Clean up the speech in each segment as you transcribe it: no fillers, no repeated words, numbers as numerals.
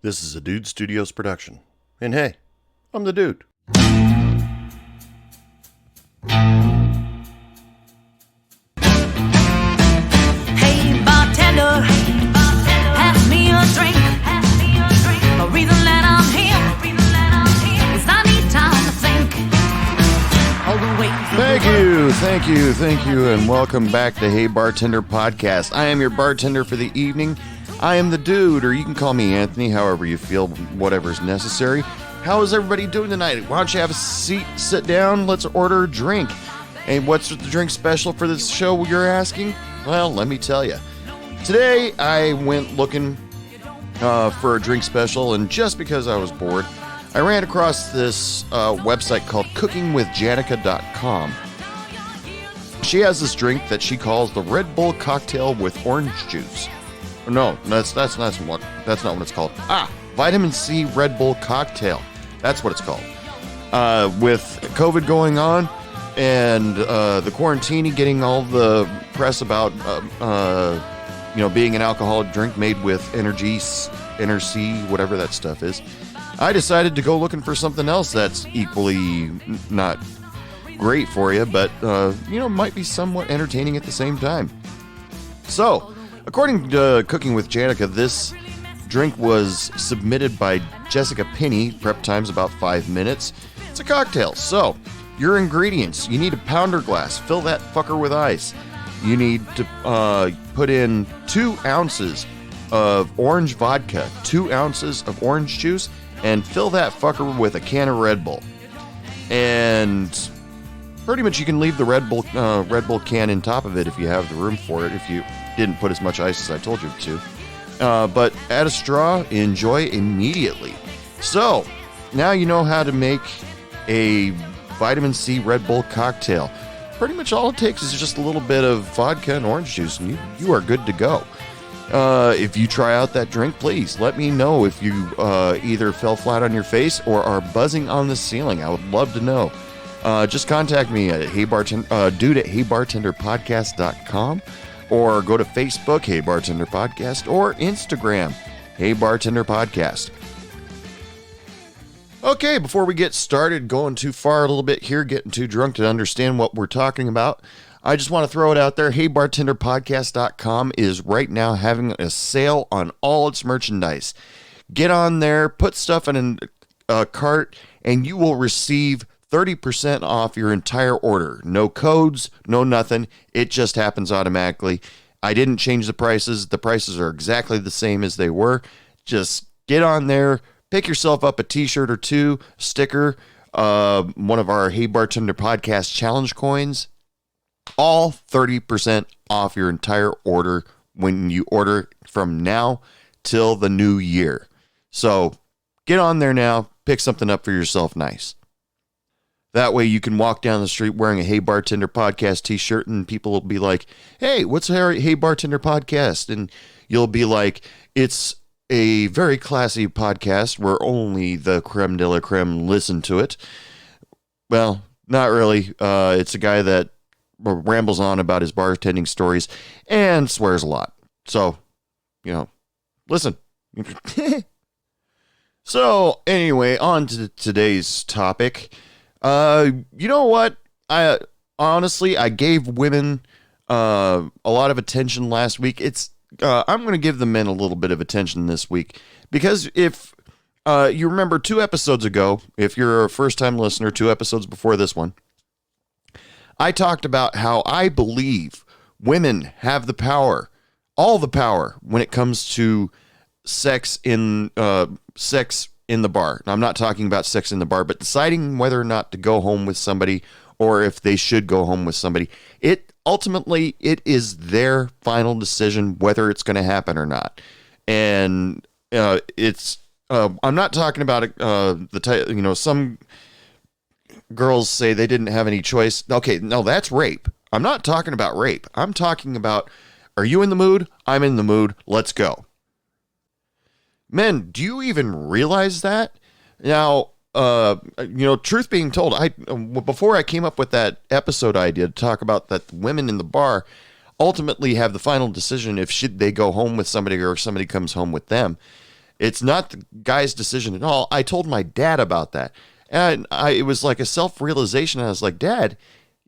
This is a Dude Studios production. And hey, I'm the dude. Hey bartender, pass me a drink. A reason that I'm here is I need time to think. All the ways Thank you, and welcome back to Hey Bartender Podcast. I am your bartender for the evening. I am the dude, or you can call me Anthony, however you feel, whatever's necessary. How is everybody doing tonight? Why don't you have a seat, sit down, let's order a drink. And what's the drink special for this show, you're asking? Well, let me tell you. Today, I went looking for a drink special, and just because I was bored, I ran across this website called cookingwithjanica.com. She has this drink that she calls the Redbull cocktail with orange juice. No, that's not what it's called. Vitamin C Redbull cocktail. That's what it's called. With COVID going on and the quarantine getting all the press about being an alcoholic drink made with energy C, whatever that stuff is, I decided to go looking for something else that's equally not great for you, but might be somewhat entertaining at the same time. So, according to Cooking with Janica, this drink was submitted by Jessica Pinney. Prep time's about 5 minutes. It's a cocktail. So, your ingredients: you need a pounder glass. Fill that fucker with ice. You need to put in 2 ounces of orange vodka, 2 ounces of orange juice, and fill that fucker with a can of Red Bull. And pretty much you can leave the Red Bull can in top of it if you have the room for it, if you didn't put as much ice as I told you to. But add a straw, enjoy immediately. So, now you know how to make a vitamin C Red Bull cocktail. Pretty much all it takes is just a little bit of vodka and orange juice, and you are good to go. If you try out that drink, please let me know if you either fell flat on your face or are buzzing on the ceiling. I would love to know. Just contact me at dude at heybartenderpodcast.com, or go to Facebook, Hey Bartender Podcast, or Instagram, Hey Bartender Podcast. Okay, before we get started, going too far a little bit here, getting too drunk to understand what we're talking about, I just want to throw it out there. HeyBartenderPodcast.com is right now having a sale on all its merchandise. Get on there, put stuff in a cart, and you will receive 30% off your entire order. No codes, no nothing. It just happens automatically. I didn't change the prices. The prices are exactly the same as they were. Just get on there, pick yourself up a t-shirt or two, sticker, one of our Hey Bartender Podcast challenge coins. All 30% off your entire order when you order from now till the new year. So get on there now, pick something up for yourself nice. That way you can walk down the street wearing a Hey Bartender Podcast t-shirt and people will be like, hey, what's Hey Bartender Podcast? And you'll be like, it's a very classy podcast where only the creme de la creme listen to it. Well, not really. It's a guy that rambles on about his bartending stories and swears a lot. So, listen. So, anyway, on to today's topic. You know what? I gave women a lot of attention last week. I'm going to give the men a little bit of attention this week because if you remember 2 episodes ago, if you're a first-time listener, 2 episodes before this one, I talked about how I believe women have the power, all the power, when it comes to sex in the bar. Now, I'm not talking about sex in the bar, but deciding whether or not to go home with somebody or if they should go home with somebody. Ultimately, it is their final decision whether it's going to happen or not. And I'm not talking about some girls say they didn't have any choice. Okay, no, that's rape. I'm not talking about rape. I'm talking about, are you in the mood? I'm in the mood. Let's go. Men, do you even realize that? Now, truth being told, before I came up with that episode idea to talk about that women in the bar ultimately have the final decision if should they go home with somebody or if somebody comes home with them. It's not the guy's decision at all. I told my dad about that. And it was like a self-realization. I was like, Dad,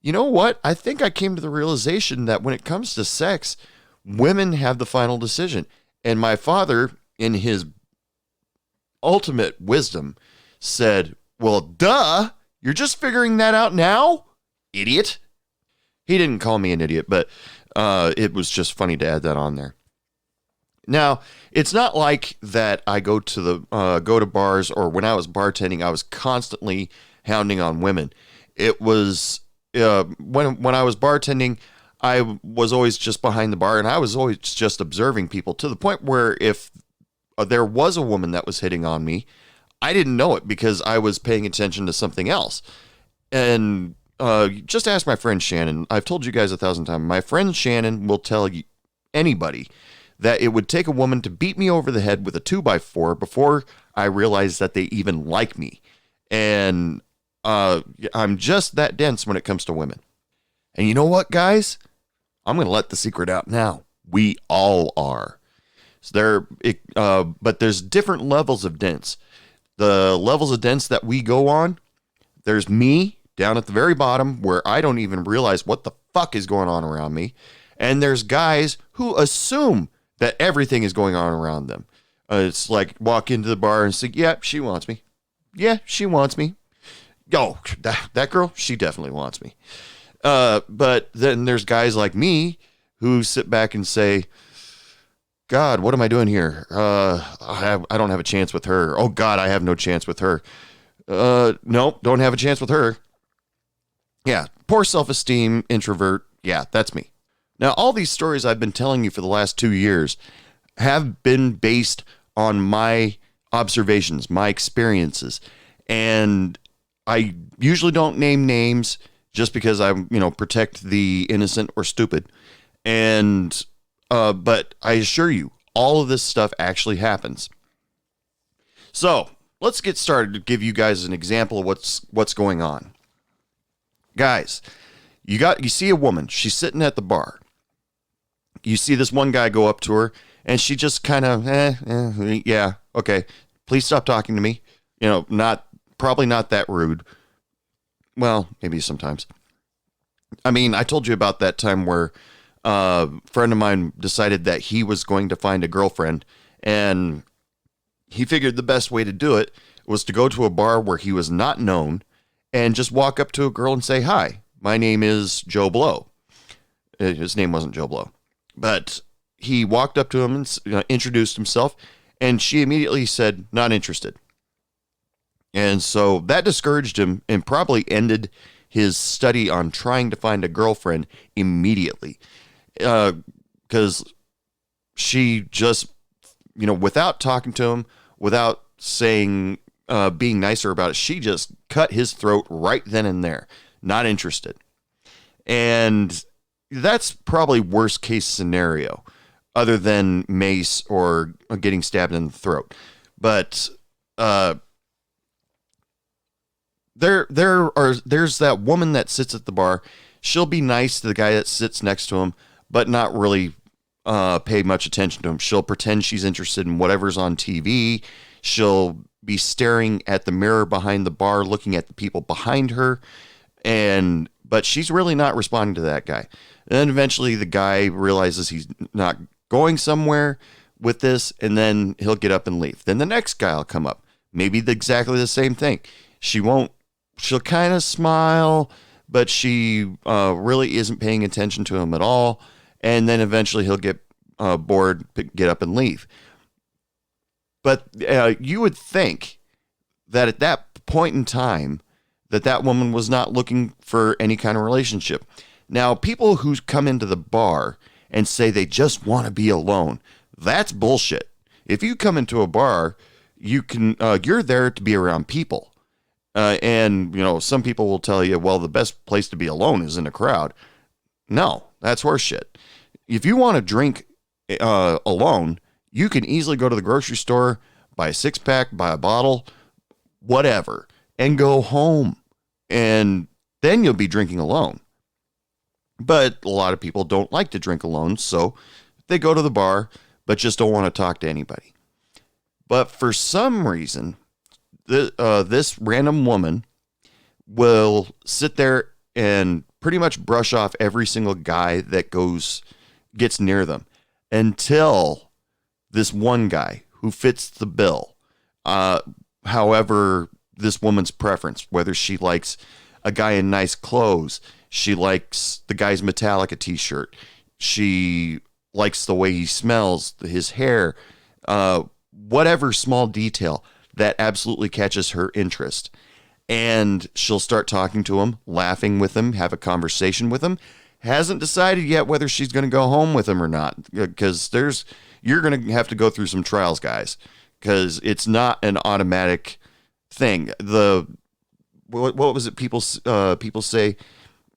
you know what? I think I came to the realization that when it comes to sex, women have the final decision. And my father, in his ultimate wisdom, said, well, duh, you're just figuring that out now, idiot. He didn't call me an idiot, but it was just funny to add that on there. Now, it's not like that I go to bars, or when I was bartending, I was constantly hounding on women. It was when I was bartending, I was always just behind the bar, and I was always just observing people, to the point where if there was a woman that was hitting on me, I didn't know it because I was paying attention to something else. And just ask my friend Shannon. I've told you guys 1,000 times. My friend Shannon will tell you, anybody, that it would take a woman to beat me over the head with a 2x4 before I realized that they even like me. And I'm just that dense when it comes to women. And you know what, guys? I'm going to let the secret out now. We all are. So but there's different levels of dense. The levels of dense that we go on, there's me down at the very bottom where I don't even realize what the fuck is going on around me. And there's guys who assume that everything is going on around them. It's like walk into the bar and say, yeah, she wants me. Yeah, she wants me. Oh, that girl, she definitely wants me. But then there's guys like me who sit back and say, God, what am I doing here? I don't have a chance with her. Oh, God, I have no chance with her. Nope, don't have a chance with her. Yeah, poor self-esteem, introvert. Yeah, that's me. Now, all these stories I've been telling you for the last 2 years have been based on my observations, my experiences. And I usually don't name names just because I, protect the innocent or stupid. And, but I assure you, all of this stuff actually happens. So let's get started to give you guys an example of what's going on. Guys, you see a woman, she's sitting at the bar. You see this one guy go up to her, and she just kind of, yeah, okay, please stop talking to me. Probably not that rude. Well, maybe sometimes. I mean, I told you about that time where a friend of mine decided that he was going to find a girlfriend, and he figured the best way to do it was to go to a bar where he was not known and just walk up to a girl and say, hi, my name is Joe Blow. His name wasn't Joe Blow. But he walked up to him and introduced himself, and she immediately said, not interested. And so that discouraged him and probably ended his study on trying to find a girlfriend immediately. Because she just, without talking to him, without saying, being nicer about it, she just cut his throat right then and there. Not interested. And that's probably worst case scenario, other than mace or getting stabbed in the throat. But there's that woman that sits at the bar. She'll be nice to the guy that sits next to him, but not really pay much attention to him. She'll pretend she's interested in whatever's on TV. She'll be staring at the mirror behind the bar, looking at the people behind her, but she's really not responding to that guy. And then eventually the guy realizes he's not going somewhere with this, and then he'll get up and leave. Then the next guy will come up. Maybe exactly the same thing. She'll kind of smile, but she really isn't paying attention to him at all. And then eventually he'll get bored, get up and leave. But you would think that at that point in time, that woman was not looking for any kind of relationship. Now, people who come into the bar and say they just want to be alone, that's bullshit. If you come into a bar, you're there to be around people. And some people will tell you, well, the best place to be alone is in a crowd. No, that's horseshit. If you want to drink alone, you can easily go to the grocery store, buy a 6-pack, buy a bottle, whatever, and go home. And then you'll be drinking alone. But a lot of people don't like to drink alone, so they go to the bar, but just don't want to talk to anybody. But for some reason, this random woman will sit there and pretty much brush off every single guy that gets near them until this one guy who fits the bill. However, this woman's preference, whether she likes a guy in nice clothes, she likes the guy's Metallica t-shirt, she likes the way he smells, his hair, whatever small detail that absolutely catches her interest. And she'll start talking to him, laughing with him, have a conversation with him. Hasn't decided yet whether she's going to go home with him or not, because you're going to have to go through some trials, guys, because it's not an automatic thing. What was it? People say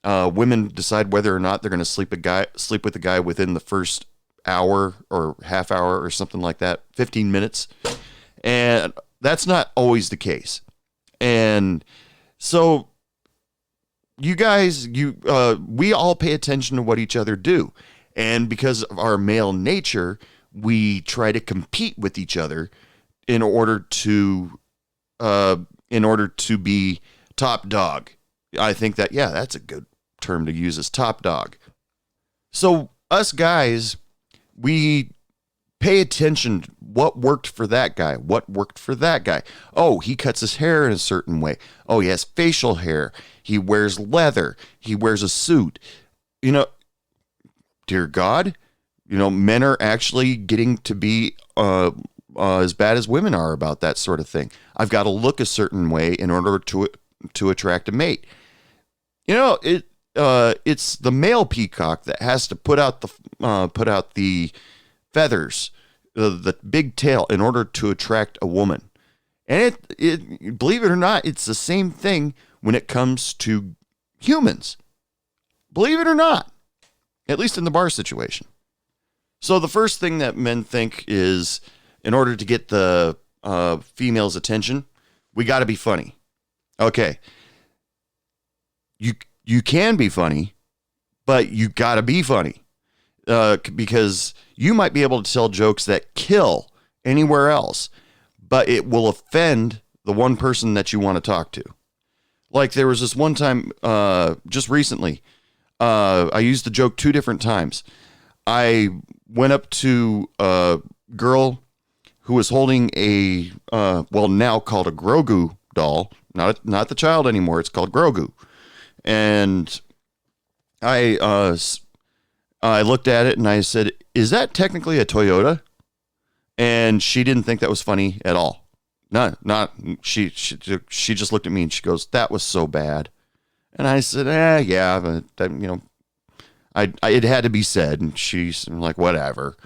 women decide whether or not they're going to sleep with a guy within the first hour or half hour or something like that, 15 minutes, and that's not always the case. And so you guys, we all pay attention to what each other do. And because of our male nature, we try to compete with each other in order to be top dog. I think that, yeah, that's a good term to use, as top dog. So us guys, we pay attention. What worked for that guy? What worked for that guy? Oh, he cuts his hair in a certain way. Oh, he has facial hair. He wears leather. He wears a suit. Dear God, men are actually getting to be as bad as women are about that sort of thing. I've got to look a certain way in order to attract a mate. It's the male peacock that has to put out the feathers, the big tail, in order to attract a woman. And it believe it or not, it's the same thing when it comes to humans. Believe it or not, at least in the bar situation. So the first thing that men think is, in order to get the female's attention, we got to be funny. Okay. You can be funny, but you got to be funny. Because you might be able to tell jokes that kill anywhere else, but it will offend the one person that you want to talk to. Like there was this one time, just recently, I used the joke 2 different times. I went up to a girl who was holding a, now called a Grogu doll, not the child anymore. It's called Grogu. And I looked at it and I said, "Is that technically a Toyota?" And she didn't think that was funny at all. She just looked at me and she goes, "That was so bad." And I said, yeah, but it had to be said. And she's like, whatever.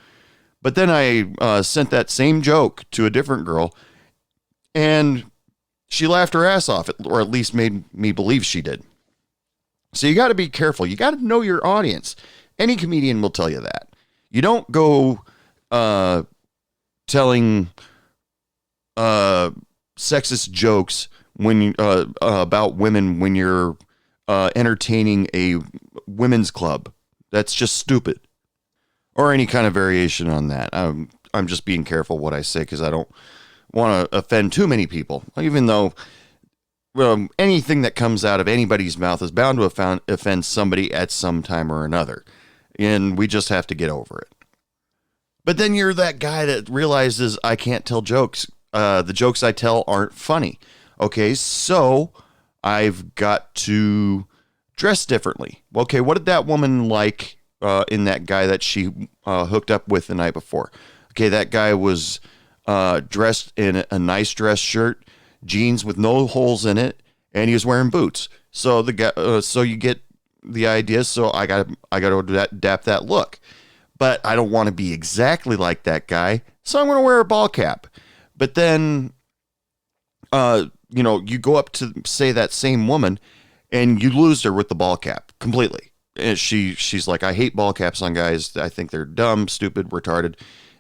But then I sent that same joke to a different girl and she laughed her ass off, or at least made me believe she did. So you got to be careful. You got to know your audience. Any comedian will tell you that. You don't go telling sexist jokes about women when you're entertaining a women's club. That's just stupid. Or any kind of variation on that. I'm just being careful what I say because I don't want to offend too many people. Even though anything that comes out of anybody's mouth is bound to offend somebody at some time or another. And we just have to get over it. But then you're that guy that realizes I can't tell jokes. The jokes I tell aren't funny. Okay, so I've got to dress differently. Okay, what did that woman like in that guy that she hooked up with the night before? Okay, that guy was dressed in a nice dress shirt, jeans with no holes in it, and he was wearing boots. So the guy, so you get the idea. So I got to adapt that look, but I don't want to be exactly like that guy. So I'm going to wear a ball cap. But then, you go up to say that same woman, and you lose her with the ball cap completely. And she's like, I hate ball caps on guys. I think they're dumb, stupid, retarded,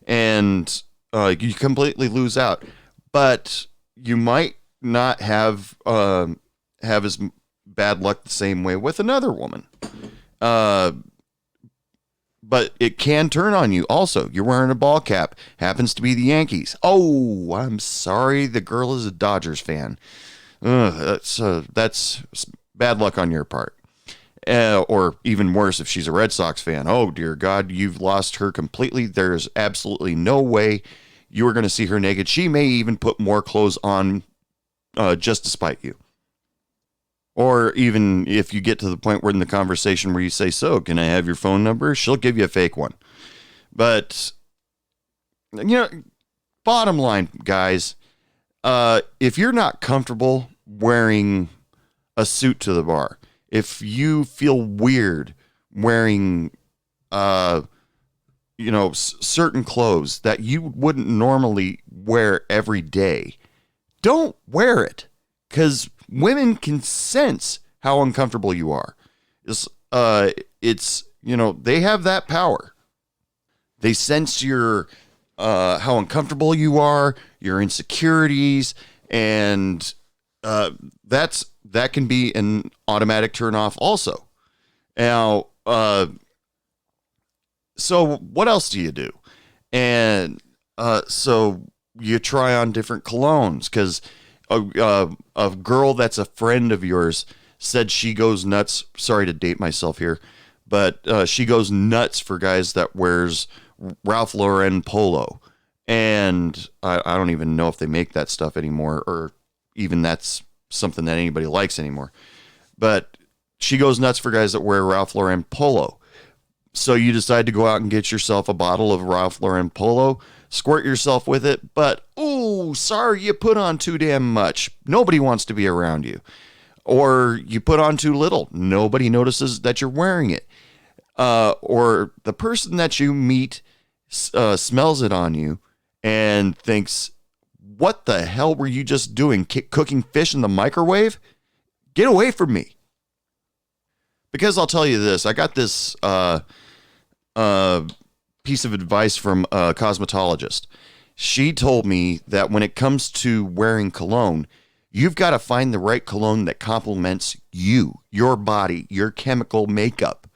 and you completely lose out. But you might not have as bad luck the same way with another woman. but it can turn on you. Also, you're wearing a ball cap, happens to be the Yankees. Oh, I'm sorry, the girl is a Dodgers fan. That's bad luck on your part. Or even worse, if she's a Red Sox fan. Oh, dear God, you've lost her completely. There's absolutely no way you are going to see her naked. She may even put more clothes on just to spite you. Or even if you get to the point where in the conversation where you say, so, can I have your phone number? She'll give you a fake one. But, bottom line, guys, if you're not comfortable wearing a suit to the bar, if you feel weird wearing, certain clothes that you wouldn't normally wear every day, don't wear it, because women can sense how uncomfortable you are. They have that power. They sense your how uncomfortable you are, your insecurities, and that can be an automatic turnoff also. Now, so what else do you do? And so you try on different colognes, because a girl that's a friend of yours said she goes nuts. Sorry to date myself here, but she goes nuts for guys that wears Ralph Lauren polo. And I don't even know if they make that stuff anymore, or even that's something that anybody likes anymore. But she goes nuts for guys that wear Ralph Lauren polo. So you decide to go out and get yourself a bottle of Ralph Lauren polo, squirt yourself with it, but, ooh, sorry, you put on too damn much. Nobody wants to be around you. Or you put on too little. Nobody notices that you're wearing it. Or the person that you meet smells it on you and thinks, what the hell were you just doing? Cooking fish in the microwave? Get away from me. Because I'll tell you this, I got this piece of advice from a cosmetologist. She told me that when it comes to wearing cologne, you've got to find the right cologne that complements you, your body, your chemical makeup.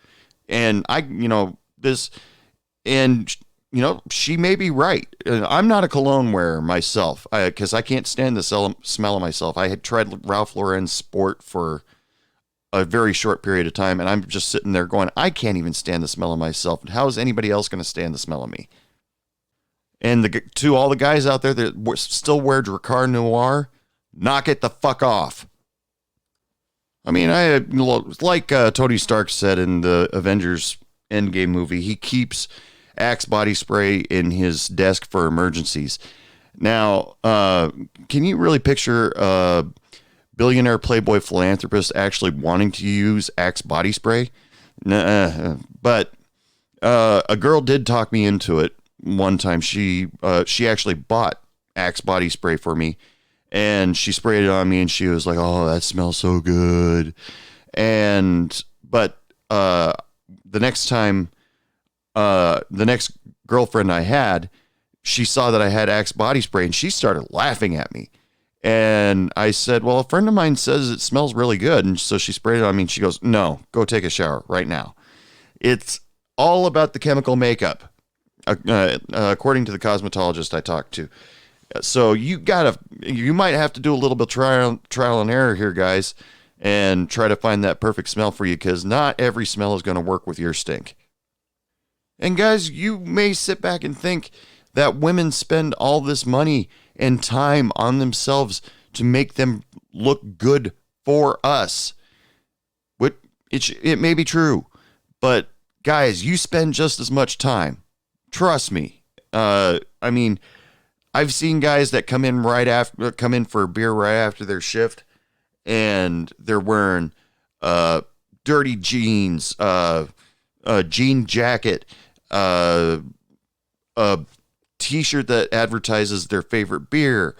And she may be right. I'm not a cologne wearer myself, because I can't stand the smell of myself. I had tried Ralph Lauren Sport for a very short period of time, and I'm just sitting there going, I can't even stand the smell of myself. How is anybody else going to stand the smell of me? And to all the guys out there that still wear Dracar Noir, knock it the fuck off. I mean, like Tony Stark said in the Avengers Endgame movie, he keeps Axe body spray in his desk for emergencies. Now, can you really picture billionaire playboy philanthropist actually wanting to use Axe body spray? But a girl did talk me into it one time. She actually bought Axe body spray for me, and she sprayed it on me, and she was like, oh, that smells so good. But the next girlfriend I had, she saw that I had Axe body spray, and she started laughing at me. And I said, well, a friend of mine says it smells really good. And so she sprayed it on me, and she goes, no, go take a shower right now. It's all about the chemical makeup, according to the cosmetologist I talked to. So you might have to do a little bit of trial and error here, guys, and try to find that perfect smell for you, because not every smell is going to work with your stink. And guys, you may sit back and think that women spend all this money and time on themselves to make them look good for us. It may be true, but guys, you spend just as much time. Trust me. I mean, I've seen guys that come in for a beer right after their shift, and they're wearing dirty jeans, a jean jacket, a t-shirt that advertises their favorite beer,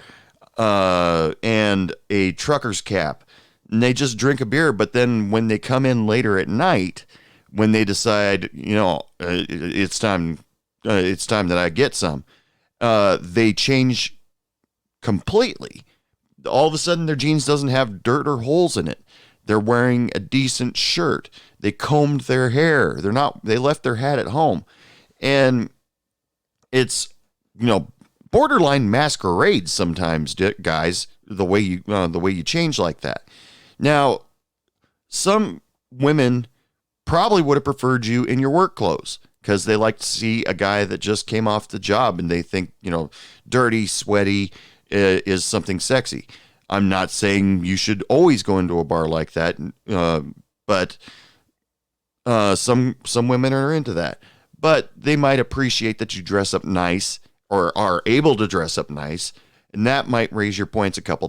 and a trucker's cap. And they just drink a beer, but then when they come in later at night, when they decide, it's time that I get some, they change completely. All of a sudden, their jeans doesn't have dirt or holes in it. They're wearing a decent shirt. They combed their hair. They left their hat at home. And it's, borderline masquerade sometimes, guys, the way you change like that. Now, some women probably would have preferred you in your work clothes because they like to see a guy that just came off the job and they think, dirty, sweaty is something sexy. I'm not saying you should always go into a bar like that, but some women are into that. But they might appreciate that you dress up nice or are able to dress up nice, and that might raise your points a couple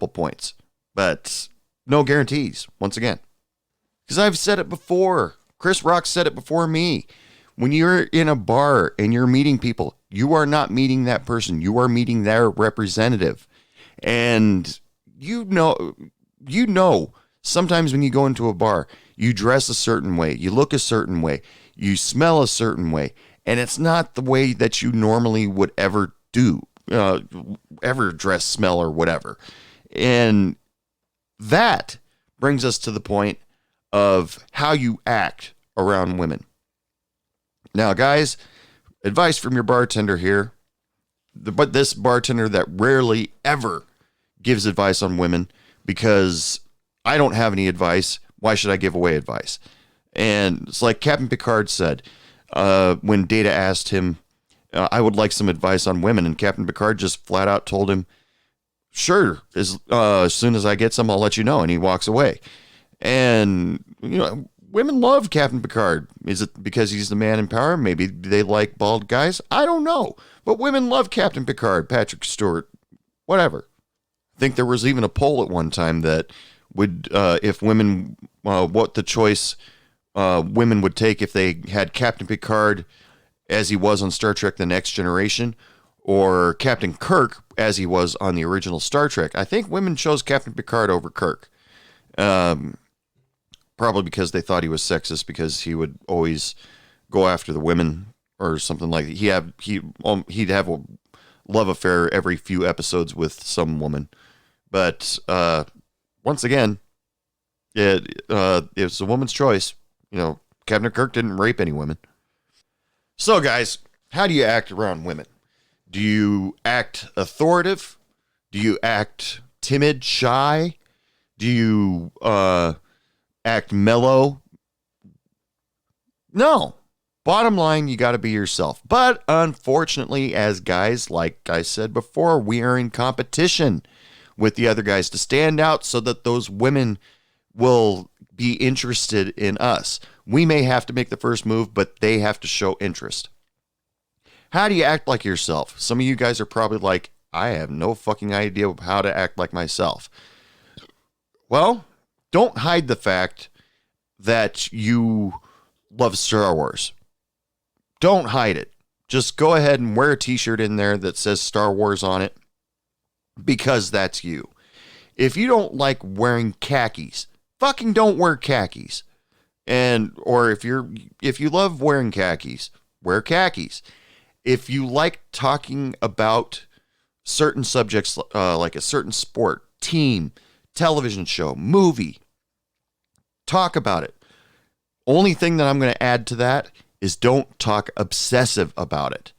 points. But no guarantees, once again. Because I've said it before. Chris Rock said it before me. When you're in a bar and you're meeting people, you are not meeting that person. You are meeting their representative. And sometimes when you go into a bar, you dress a certain way, you look a certain way, you smell a certain way, and it's not the way that you normally would ever do, ever dress, smell, or whatever. And that brings us to the point of how you act around women. Now, guys, advice from your bartender here, but this bartender that rarely ever gives advice on women, because I don't have any advice. Why should I give away advice? And it's like Captain Picard said when Data asked him, I would like some advice on women. And Captain Picard just flat out told him, sure, as soon as I get some, I'll let you know. And he walks away. And, women love Captain Picard. Is it because he's the man in power? Maybe they like bald guys. I don't know. But women love Captain Picard, Patrick Stewart, whatever. I think there was even a poll at one time that would, if women, what the choice women would take if they had Captain Picard as he was on Star Trek The Next Generation, or Captain Kirk as he was on the original Star Trek. I think women chose Captain Picard over Kirk. Probably because they thought he was sexist, because he would always go after the women or something like that. He'd have a love affair every few episodes with some woman. But once again, it's a woman's choice. Captain Kirk didn't rape any women. So, guys, how do you act around women? Do you act authoritative? Do you act timid, shy? Do you act mellow? No. Bottom line, you got to be yourself. But unfortunately, as guys, like I said before, we are in competition with the other guys to stand out so that those women will be interested in us. We may have to make the first move, but they have to show interest. How do you act like yourself? Some of you guys are probably like, I have no fucking idea how to act like myself. Well, don't hide the fact that you love Star Wars. Don't hide it. Just go ahead and wear a t-shirt in there that says Star Wars on it, because that's you. If you don't like wearing khakis, fucking don't wear khakis. Or if you love wearing khakis, wear khakis. If you like talking about certain subjects, like a certain sport, team, television show, movie, talk about it. Only thing that I'm going to add to that is don't talk obsessive about it.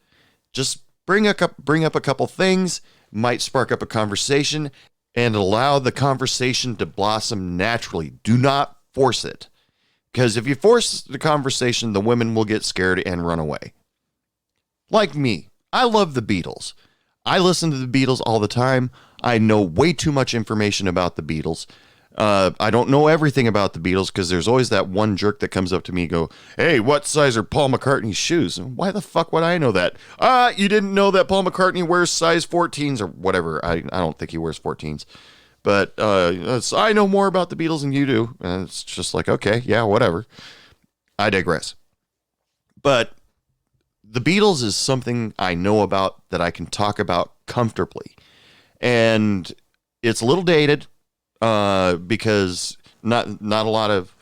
Just bring up a couple things, might spark up a conversation, and allow the conversation to blossom naturally. Do not force it. Because if you force the conversation, the women will get scared and run away. Like me, I love the Beatles. I listen to the Beatles all the time. I know way too much information about the Beatles. I don't know everything about the Beatles, because there's always that one jerk that comes up to me and go, hey, what size are Paul McCartney's shoes? Why the fuck would I know that? You didn't know that Paul McCartney wears size 14s or whatever. I don't think he wears 14s. But I know more about the Beatles than you do. And it's just like, okay, yeah, whatever. I digress. But the Beatles is something I know about that I can talk about comfortably. And it's a little dated, because not a lot of,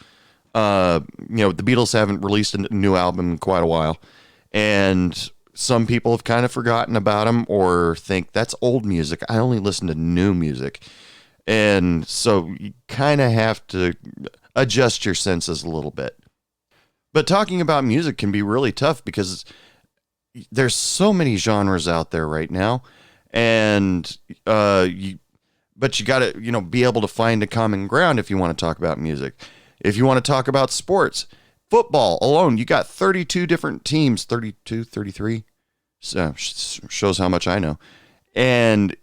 the Beatles haven't released a new album in quite a while. And some people have kind of forgotten about them or think that's old music. I only listen to new music. And so you kind of have to adjust your senses a little bit. But talking about music can be really tough because there's so many genres out there right now. And but you got to, be able to find a common ground if you want to talk about music. If you want to talk about sports, football alone, you got 32 different teams, 32, 33. So shows how much I know. And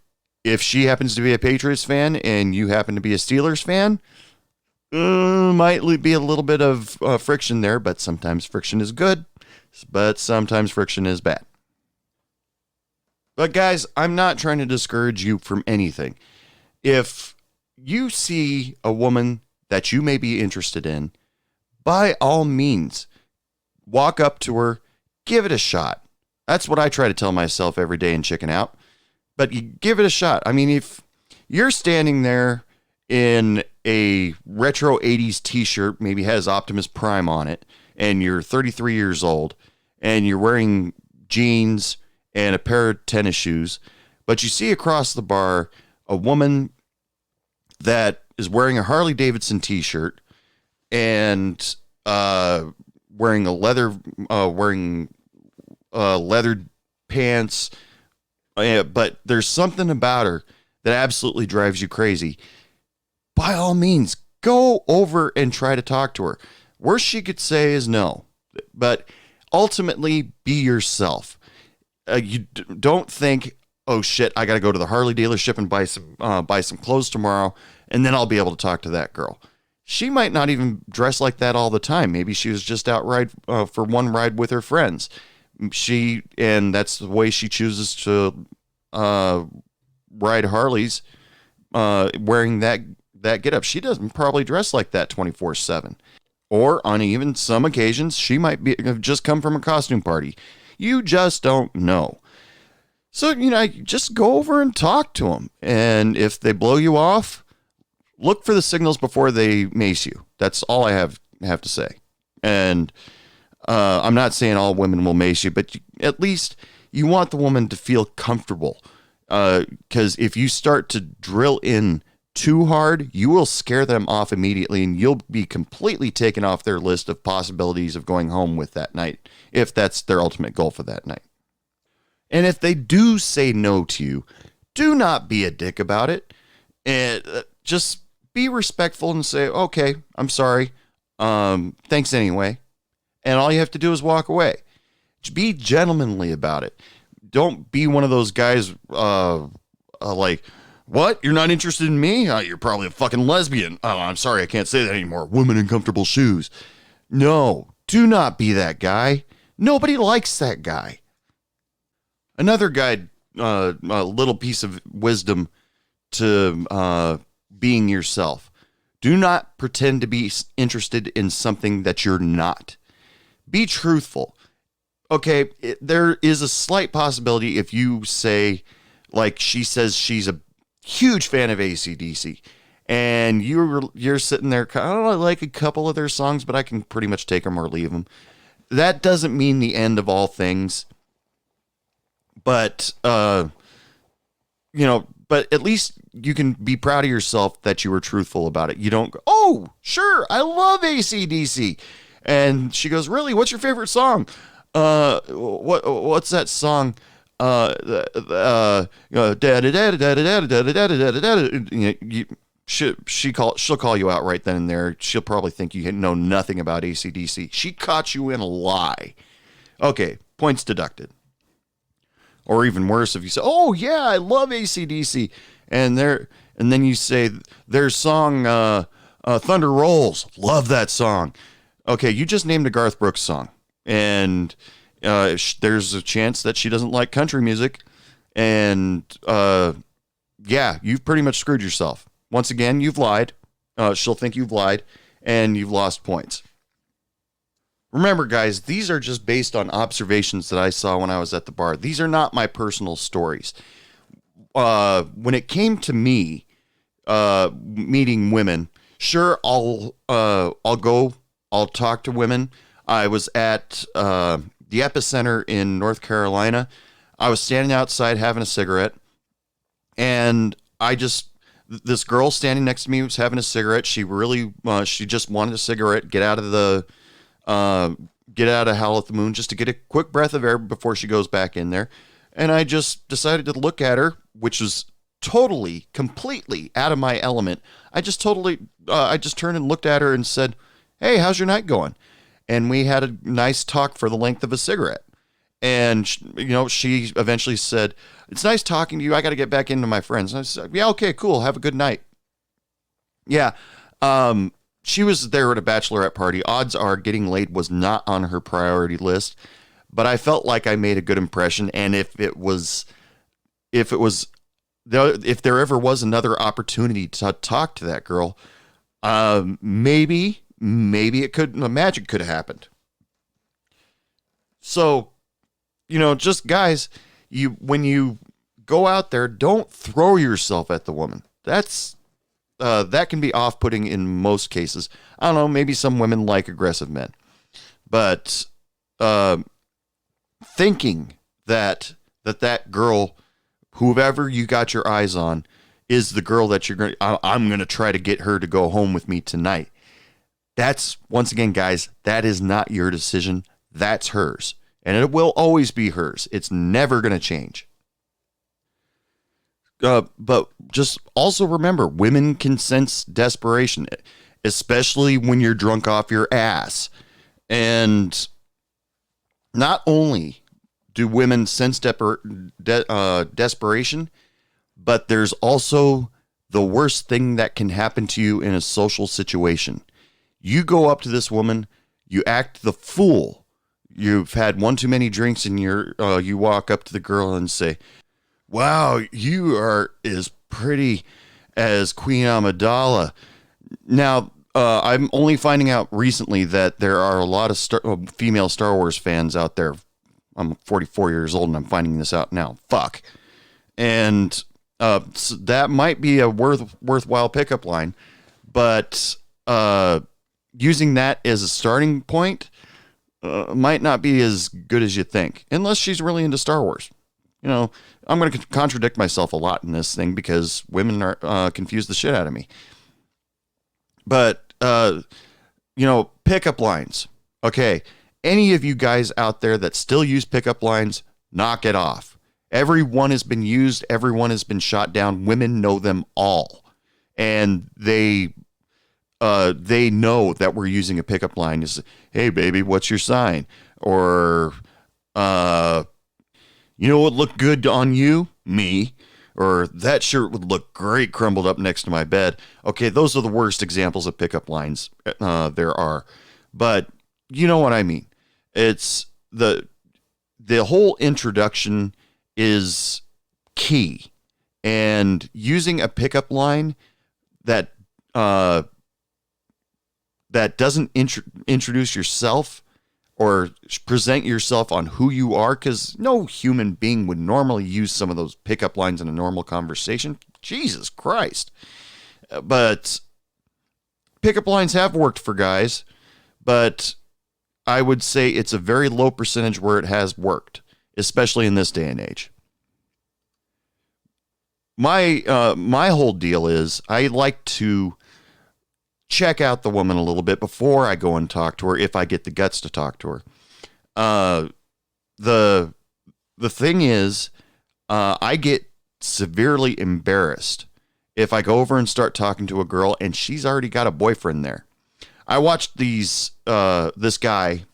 if she happens to be a Patriots fan and you happen to be a Steelers fan, might be a little bit of friction there, but sometimes friction is good, but sometimes friction is bad. But guys, I'm not trying to discourage you from anything. If you see a woman that you may be interested in, by all means, walk up to her, give it a shot. That's what I try to tell myself every day in Chicken Out. But you give it a shot. I mean, if you're standing there in a retro 80s t-shirt, maybe has Optimus Prime on it, and you're 33 years old, and you're wearing jeans and a pair of tennis shoes, but you see across the bar a woman that is wearing a Harley Davidson t-shirt and wearing leather pants, but there's something about her that absolutely drives you crazy. By all means, go over and try to talk to her. Worst she could say is no, but ultimately be yourself. You don't think, oh shit, I got to go to the Harley dealership and buy some clothes tomorrow, and then I'll be able to talk to that girl. She might not even dress like that all the time. Maybe she was just out for one ride with her friends. And that's the way she chooses to ride Harleys, wearing that getup. She doesn't probably dress like that 24/7. Or on even some occasions, she might have just come from a costume party. You just don't know. So, just go over and talk to them. And if they blow you off, look for the signals before they mace you. That's all I have to say. And I'm not saying all women will mace you, but at least you want the woman to feel comfortable. Because if you start to drill in too hard, you will scare them off immediately, and you'll be completely taken off their list of possibilities of going home with that night, if that's their ultimate goal for that night. And if they do say no to you, do not be a dick about it. And just be respectful and say, okay, I'm sorry. Thanks anyway. And all you have to do is walk away. Be gentlemanly about it. Don't be one of those guys like, what? You're not interested in me? You're probably a fucking lesbian. Oh, I'm sorry, I can't say that anymore. Women in comfortable shoes. No, do not be that guy. Nobody likes that guy. Another guide, a little piece of wisdom to being yourself. Do not pretend to be interested in something that you're not. Be truthful. Okay, there is a slight possibility if you say, like she says she's a huge fan of AC/DC, and you're sitting there, I like a couple of their songs, but I can pretty much take them or leave them. That doesn't mean the end of all things. But, but at least you can be proud of yourself that you were truthful about it. You don't go, oh, sure, I love AC/DC. And she goes, really? What's your favorite song? What's that song? She'll call you out right then and there. She'll probably think you know nothing about AC/DC. She caught you in a lie. Okay, points deducted. Or even worse, if you say, oh yeah, I love AC/DC, and then you say their song Thunder Rolls, love that song. Okay, you just named a Garth Brooks song, and there's a chance that she doesn't like country music, and yeah, you've pretty much screwed yourself. Once again, you've lied. She'll think you've lied, and you've lost points. Remember, guys, these are just based on observations that I saw when I was at the bar. These are not my personal stories. When it came to me meeting women, sure, I'll go. I'll talk to women. I was at the Epicenter in North Carolina. I was standing outside having a cigarette, and I This girl standing next to me was having a cigarette. She really, she just wanted a cigarette, get out of Howl at the Moon just to get a quick breath of air before she goes back in there. And I just decided to look at her, which was totally, completely out of my element. I just turned and looked at her and said, "Hey, how's your night going?" And we had a nice talk for the length of a cigarette. And, she eventually said, "It's nice talking to you. I got to get back into my friends." And I said, "Yeah, okay, cool. Have a good night." Yeah. She was there at a bachelorette party. Odds are getting laid was not on her priority list, but I felt like I made a good impression. And if there ever was another opportunity to talk to that girl, maybe magic could have happened. So, just guys, when you go out there, don't throw yourself at the woman. That can be off-putting in most cases. I don't know, maybe some women like aggressive men. But thinking that girl, whoever you got your eyes on, is the girl that I'm going to try to get her to go home with me tonight. That's, once again, guys, that is not your decision. That's hers. And it will always be hers. It's never going to change. But just also remember, women can sense desperation, especially when you're drunk off your ass. And not only do women sense desperation, but there's also the worst thing that can happen to you in a social situation. You go up to this woman, you act the fool. You've had one too many drinks, and you walk up to the girl and say, "Wow, you are as pretty as Queen Amidala." Now, I'm only finding out recently that there are a lot of female Star Wars fans out there. I'm 44 years old and I'm finding this out now. Fuck. And so that might be a worthwhile pickup line, but using that as a starting point might not be as good as you think, unless she's really into Star Wars. I'm going to contradict myself a lot in this thing because women are confuse the shit out of me. But, pickup lines. Okay, any of you guys out there that still use pickup lines, knock it off. Everyone has been used. Everyone has been shot down. Women know them all. And they know that we're using a pickup line. Is, "Hey, baby, what's your sign?" Or, "You know what looked good on you? Me." Or, "That shirt would look great crumbled up next to my bed." Okay, those are the worst examples of pickup lines there are. But you know what I mean. It's the whole introduction is key. And using a pickup line that doesn't introduce yourself or present yourself on who you are, because no human being would normally use some of those pickup lines in a normal conversation. Jesus Christ. But pickup lines have worked for guys, but I would say it's a very low percentage where it has worked, especially in this day and age. My whole deal is I like to check out the woman a little bit before I go and talk to her, if I get the guts to talk to her. The thing is, I get severely embarrassed if I go over and start talking to a girl and she's already got a boyfriend there. I watched this guy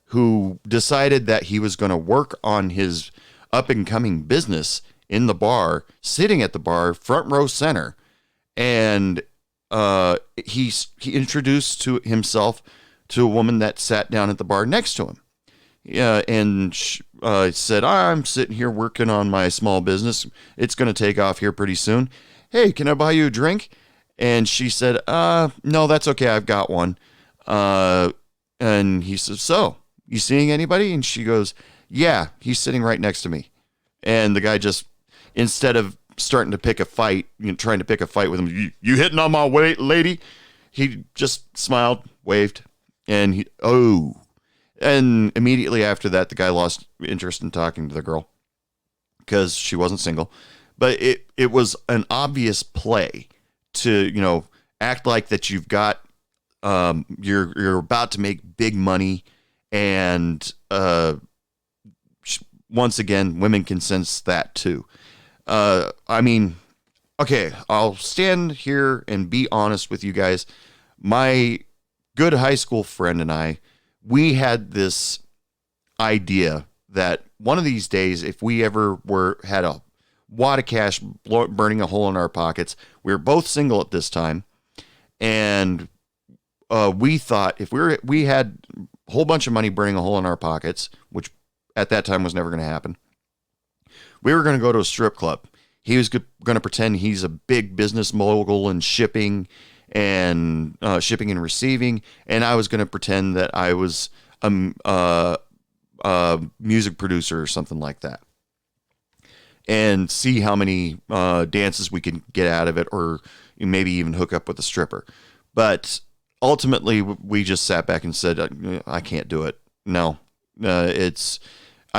who decided that he was going to work on his up and coming business in the bar, sitting at the bar, front row center, and he introduced himself to a woman that sat down at the bar next to him. And said, "I'm sitting here working on my small business. It's going to take off here pretty soon. Hey, can I buy you a drink?" And she said, "No, that's okay. I've got one." And he says, "So, you seeing anybody?" And she goes, "Yeah, he's sitting right next to me." And the guy just, instead of starting to pick a fight, trying to pick a fight with him, you hitting on my weight, lady?" He just smiled, waved, and and immediately after that, the guy lost interest in talking to the girl because she wasn't single. but it was an obvious play to, act like that you've got, you're about to make big money, and once again, women can sense that too. I mean, okay, I'll stand here and be honest with you guys. My good high school friend and I, we had this idea that one of these days, if we ever had a wad of cash burning a hole in our pockets, we were both single at this time, and we thought if we had a whole bunch of money burning a hole in our pockets, which at that time was never going to happen, we were going to go to a strip club. He was going to pretend he's a big business mogul in shipping and receiving, and I was going to pretend that I was a music producer or something like that, and see how many dances we can get out of it, or maybe even hook up with a stripper. But ultimately, we just sat back and said, I can't do it. No, I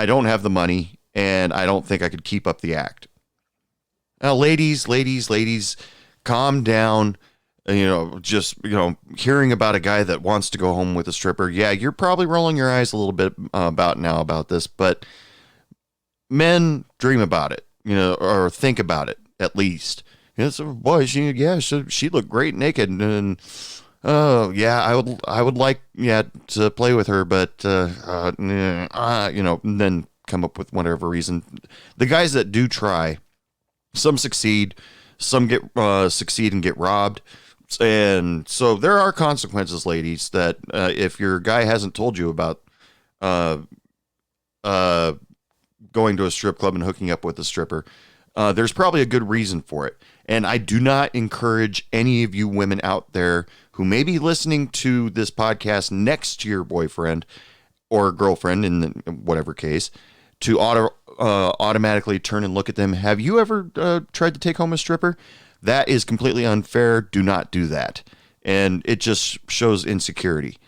don't have the money, and I don't think I could keep up the act. Now, ladies, calm down. Just, hearing about a guy that wants to go home with a stripper. Yeah, you're probably rolling your eyes a little bit about this, but men dream about it, or think about it at least. So, boy, she looked great naked, and oh yeah, I would like to play with her, but and then come up with whatever reason. The guys that do try, some succeed, some get succeed and get robbed. And so there are consequences, ladies, that if your guy hasn't told you about going to a strip club and hooking up with a stripper, there's probably a good reason for it. And I do not encourage any of you women out there who may be listening to this podcast next to your boyfriend or girlfriend, in whatever case, to automatically turn and look at them. Have you ever tried to take home a stripper? That is completely unfair. Do not do that. And it just shows insecurity.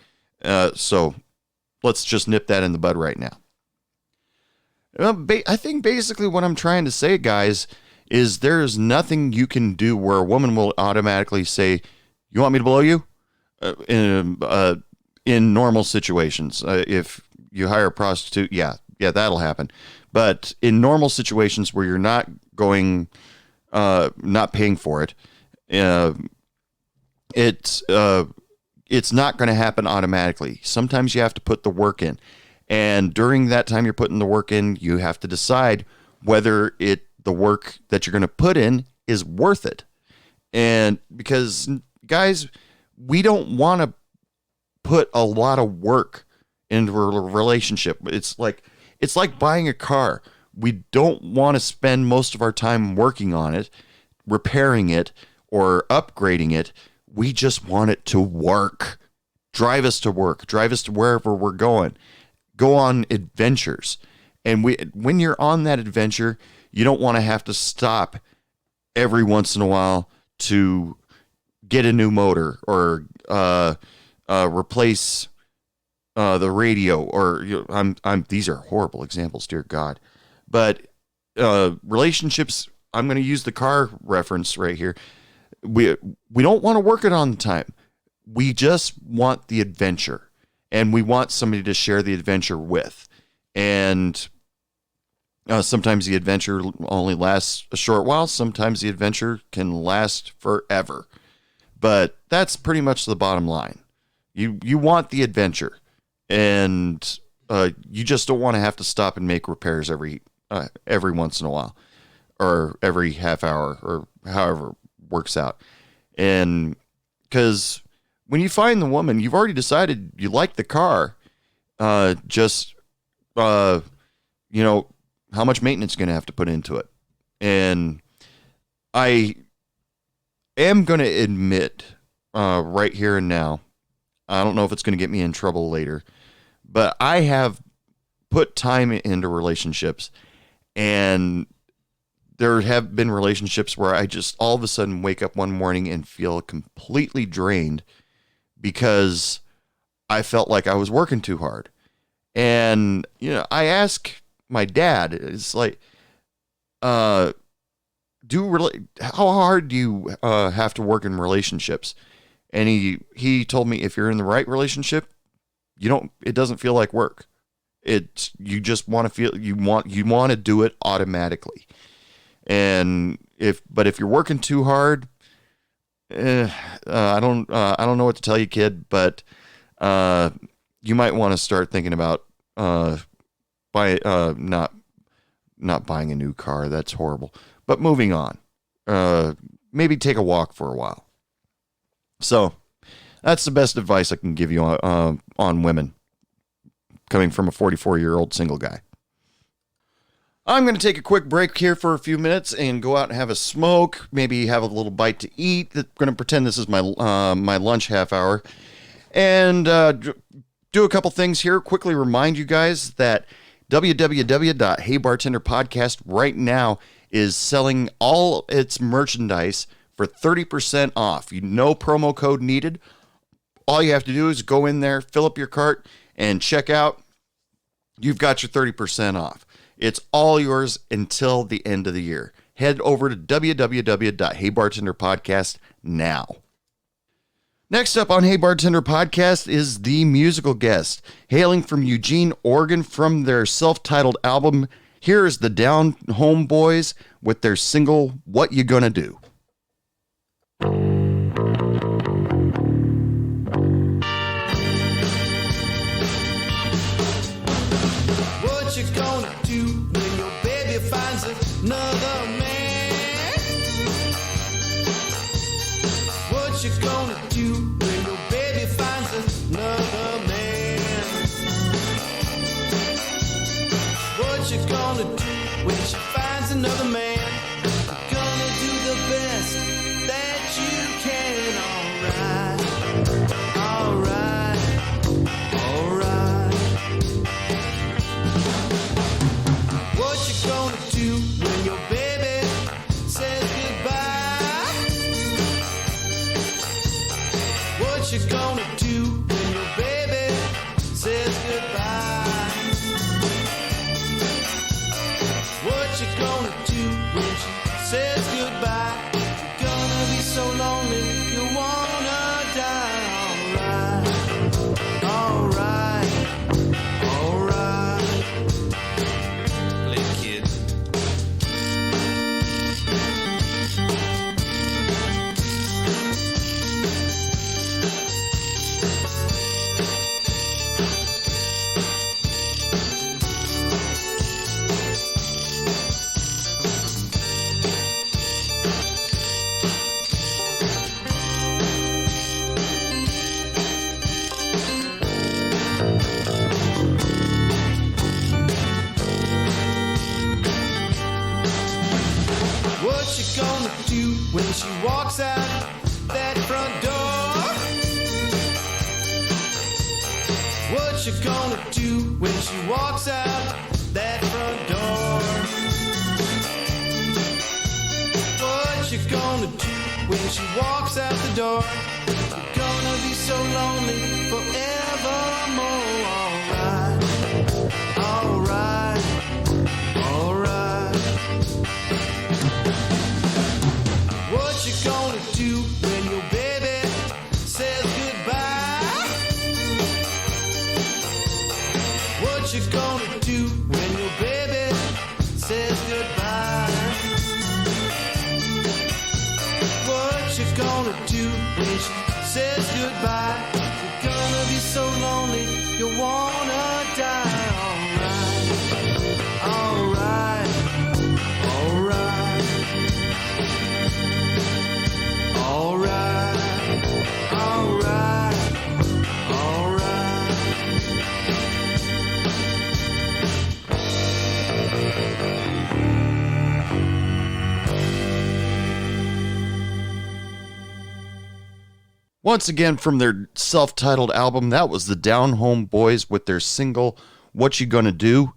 So let's just nip that in the bud right now. I think basically what I'm trying to say, guys, is there's nothing you can do where a woman will automatically say, you want me to blow you? In normal situations. If you hire a prostitute, yeah, that'll happen. But in normal situations where you're not going, not paying for it, it's not going to happen automatically. Sometimes you have to put the work in. And during that time you're putting the work in, you have to decide whether the work that you're going to put in is worth it. And because, guys, we don't want to put a lot of work into a relationship. It's like buying a car. We don't want to spend most of our time working on it, repairing it, or upgrading it. We just want it to work. Drive us to work. Drive us to wherever we're going. Go on adventures. And when you're on that adventure, you don't want to have to stop every once in a while to get a new motor or replace the radio. Or these are horrible examples, dear God. But relationships, I'm going to use the car reference right here. We don't want to work it on time. We just want the adventure, and we want somebody to share the adventure with. And sometimes the adventure only lasts a short while. Sometimes the adventure can last forever. But that's pretty much the bottom line. You want the adventure, and you just don't want to have to stop and make repairs every once in a while, or every half hour, or however it works out. And because when you find the woman, you've already decided you like the car. How much maintenance you're going to have to put into it. And I am going to admit right here and now, I don't know if it's going to get me in trouble later, but I have put time into relationships, and there have been relationships where I just all of a sudden wake up one morning and feel completely drained because I felt like I was working too hard. And, I ask my dad, it's like, how hard do you have to work in relationships? And he told me, if you're in the right relationship, it doesn't feel like work. You just want to feel, you want to do it automatically. And if you're working too hard, I don't know what to tell you, kid, but you might want to start thinking about not buying a new car. That's horrible. But moving on, maybe take a walk for a while. So that's the best advice I can give you on women, coming from a 44-year-old single guy. I'm going to take a quick break here for a few minutes and go out and have a smoke, maybe have a little bite to eat. I'm going to pretend this is my lunch half hour, and do a couple things here. Quickly remind you guys that www.heybartenderpodcast right now is selling all its merchandise for 30% off. No promo code needed. All you have to do is go in there, fill up your cart, and check out. You've got your 30% off. It's all yours until the end of the year. Head over to www.heybartenderpodcast now. Next up on Hey Bartender Podcast is the musical guest. Hailing from Eugene, Oregon, from their self-titled album, here is the Down Home Boys with their single, What You Gonna Do? What you gonna do when your baby finds another man? What you gonna do when your baby finds another man? What you gonna do when she finds another man? You're gonna do the best that you can, alright, alright. What you gonna do when your baby says goodbye? What you gonna do when your baby says goodbye? What you gonna do when she says goodbye? You're gonna be so lonely you wanna die. Alright, alright, alright. Play kid. What you gonna do when she walks out that front door? What you gonna do when she walks out that front door? What you gonna do when she walks out the door? You're gonna be so lonely forevermore. Alright, alright, alright. What you gonna do when your baby says goodbye? What you gonna do when your baby says goodbye? What you gonna do when she says goodbye? You're gonna be so lonely you wanna die. Alright, alright, alright. Alright, alright, Once again, from their self-titled album, that was the Down Home Boys with their single, What You Gonna Do?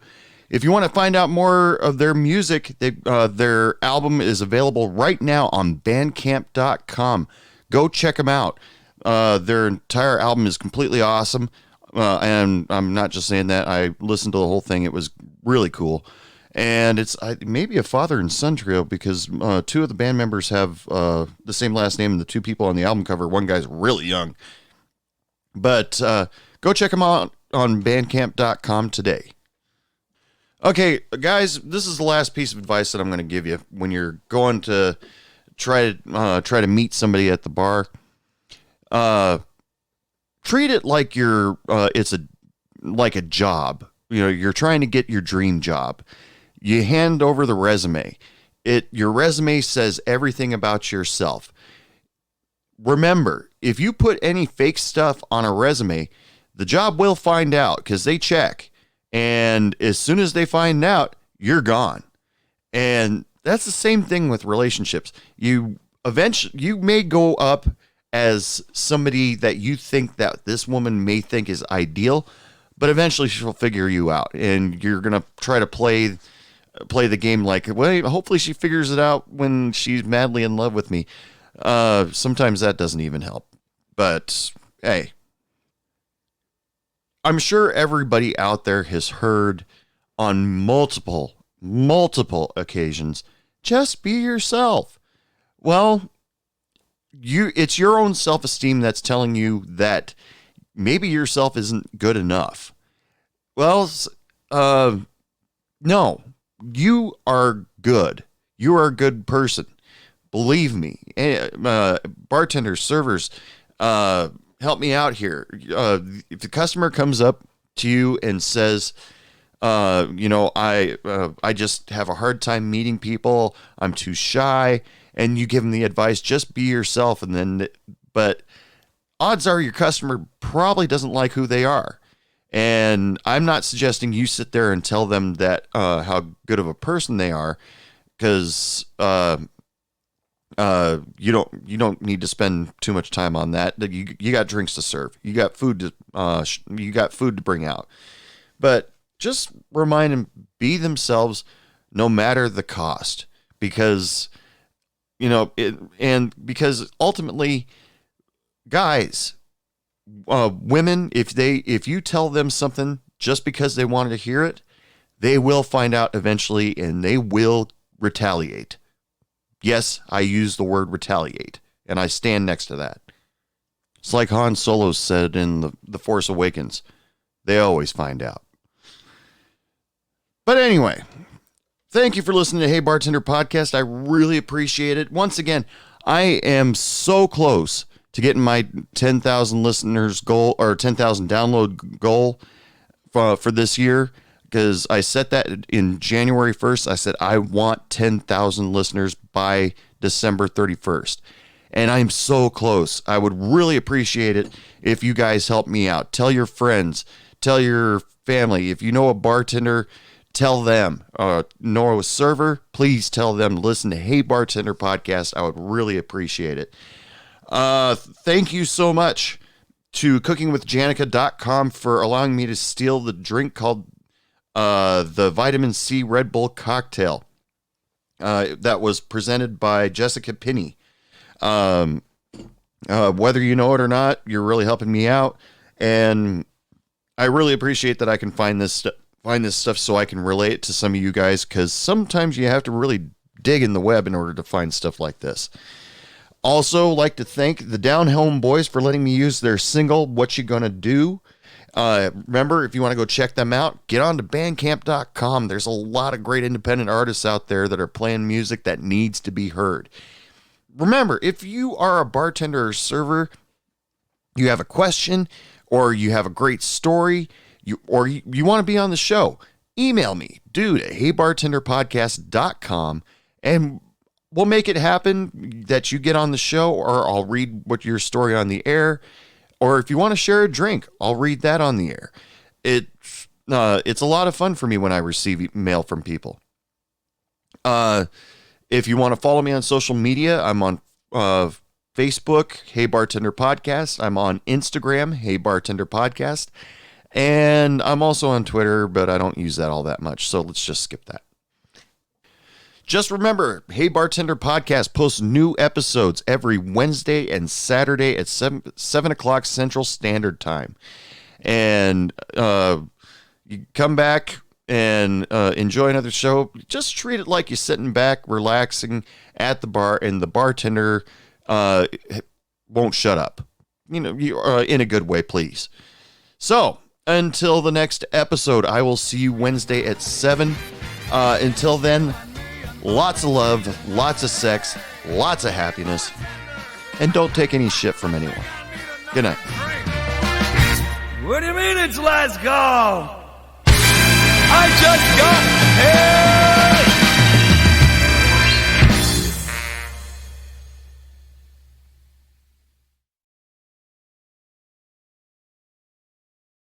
If you want to find out more of their music, their album is available right now on bandcamp.com. Go check them out. Their entire album is completely awesome. And I'm not just saying that. I listened to the whole thing. It was really cool. And it's maybe a father and son trio because two of the band members have the same last name, and the two people on the album cover, one guy's really young. But go check them out on bandcamp.com today. Okay, guys, this is the last piece of advice that I'm going to give you when you're going to try to meet somebody at the bar. Treat it like it's like a job. You know, you're trying to get your dream job. You hand over the resume. Your resume says everything about yourself. Remember, if you put any fake stuff on a resume, the job will find out because they check. And as soon as they find out, you're gone. And that's the same thing with relationships. You may go up as somebody that you think that this woman may think is ideal, but eventually she'll figure you out, and you're going to try to play the game like, well, hopefully she figures it out when she's madly in love with me. Sometimes that doesn't even help. But hey, I'm sure everybody out there has heard on multiple occasions, just be yourself. Well, it's your own self-esteem that's telling you that maybe yourself isn't good enough. Well, no, you are good. You are a good person. Believe me. Bartenders, servers, help me out here. If the customer comes up to you and says, I just have a hard time meeting people, I'm too shy, and you give them the advice, just be yourself, but odds are your customer probably doesn't like who they are. And I'm not suggesting you sit there and tell them that how good of a person they are, because you don't need to spend too much time on that. You got drinks to serve. You got food to bring out. But just remind them, be themselves no matter the cost, because because ultimately, guys, women, if you tell them something just because they wanted to hear it, they will find out eventually, and they will retaliate. Yes, I use the word retaliate, and I stand next to that. It's like Han Solo said in The Force Awakens. They always find out. But anyway, thank you for listening to Hey Bartender Podcast. I really appreciate it. Once again, I am so close to getting my 10,000 listeners goal, or 10,000 download goal for this year, because I set that in January 1st. I said I want 10,000 listeners by December 31st. And I'm so close. I would really appreciate it if you guys help me out. Tell your friends. Tell your family. If you know a bartender, tell them. Know a server, please tell them to listen to Hey Bartender Podcast. I would really appreciate it. Thank you so much to cookingwithjanica.com for allowing me to steal the drink called the Vitamin C Redbull cocktail that was presented by Jessica Pinney. Whether you know it or not, you're really helping me out, and I really appreciate that I can find this stuff so I can relate it to some of you guys, because sometimes you have to really dig in the web in order to find stuff like this. Also, like to thank the Down Home Boys for letting me use their single, What You Gonna Do? Remember, if you want to go check them out, get on to bandcamp.com. There's a lot of great independent artists out there that are playing music that needs to be heard. Remember, if you are a bartender or server, you have a question, or you have a great story, you want to be on the show, email me, dude, at heybartenderpodcast.com, and we'll make it happen that you get on the show, or I'll read what your story on the air. Or if you want to share a drink, I'll read that on the air. It's a lot of fun for me when I receive mail from people. If you want to follow me on social media, I'm on Facebook, Hey Bartender Podcast. I'm on Instagram, Hey Bartender Podcast. And I'm also on Twitter, but I don't use that all that much, so let's just skip that. Just remember, Hey Bartender Podcast posts new episodes every Wednesday and Saturday at 7 o'clock Central Standard Time. And you come back and enjoy another show, just treat it like you're sitting back, relaxing at the bar, and the bartender won't shut up. You know, in a good way, please. So, until the next episode, I will see you Wednesday at 7. Until then, lots of love, lots of sex, lots of happiness, and don't take any shit from anyone. Good night. What do you mean it's last call? I just got